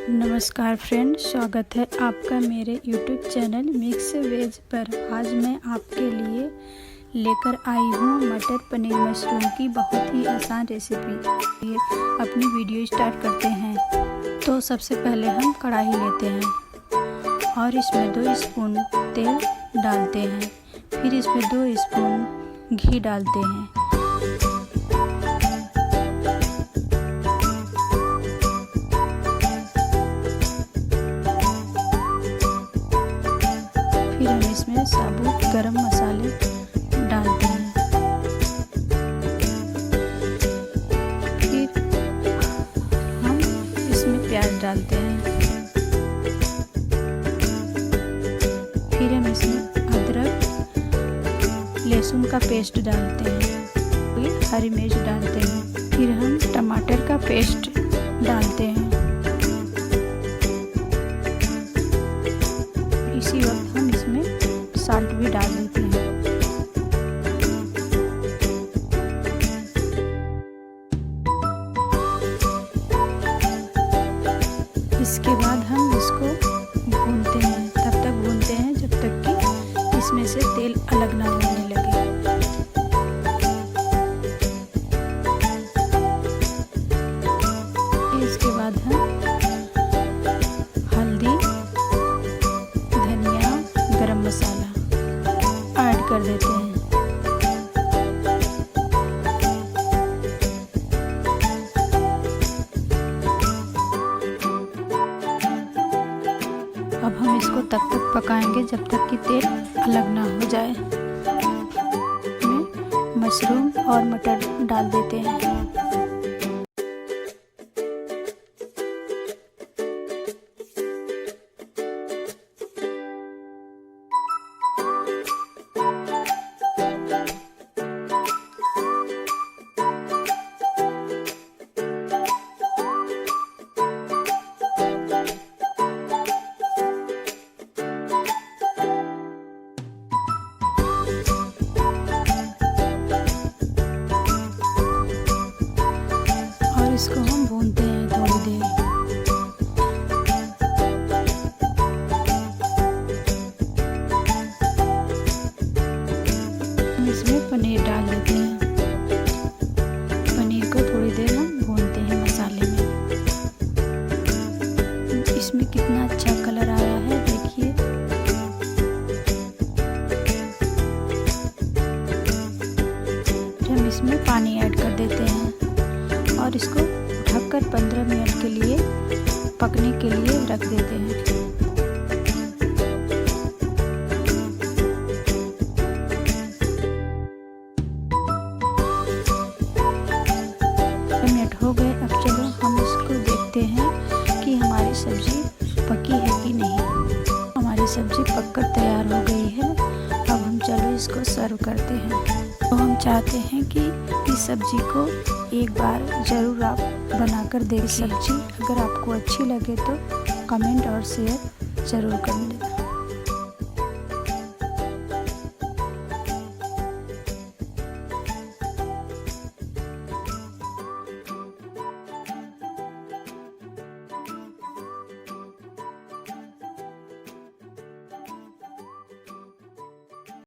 नमस्कार फ्रेंड, स्वागत है आपका मेरे YouTube चैनल मिक्स वेज पर। आज मैं आपके लिए लेकर आई हूँ मटर पनीर मशरूम की बहुत ही आसान रेसिपी। ये अपनी वीडियो स्टार्ट करते हैं। तो सबसे पहले हम कढ़ाई लेते हैं और इसमें 2 स्पून तेल डालते हैं। फिर इसमें 2 स्पून घी डालते हैं। फिर हम इसमें साबुत गरम मसाले डालते हैं। फिर हम इसमें प्याज डालते हैं। फिर हम इसमें अदरक लहसुन का पेस्ट डालते हैं। फिर हरी मिर्च डालते हैं। फिर हम टमाटर का पेस्ट डालते हैं। इसी वक्त हम इसमें साल्ट भी डाल देते हैं। इसके बाद हम इसको भूनते हैं। तब तक भूनते हैं जब तक कि इसमें से तेल अलग ना होने लगे। इसके बाद हम हल्दी, धनिया, गरम मसाला ऐड कर देते हैं। अब हम इसको तब तक पकाएंगे जब तक कि तेल अलग ना हो जाए। इसमें मशरूम और मटर डाल देते हैं। इसको हम भूनते हैं थोड़ी देर। हम इसमें पनीर डाल देते हैं। पनीर को थोड़ी देर हम भूनते हैं मसाले में। इसमें कितना अच्छा कलर आया है, देखिए। हम इसमें पानी ऐड कर देते हैं और इसको ढककर 15 मिनट के लिए पकने के लिए रख देते हैं। मिनट हो गए। अब चलो हम इसको देखते हैं कि हमारी सब्जी पकी है कि नहीं। हमारी सब्जी पककर तैयार हो गई है। अब हम चलो इसको सर्व करते हैं। तो हम चाहते हैं कि इस सब्जी को एक बार ज़रूर आप बनाकर देखें। सब्जी अगर आपको अच्छी लगे तो कमेंट और शेयर ज़रूर कर दें।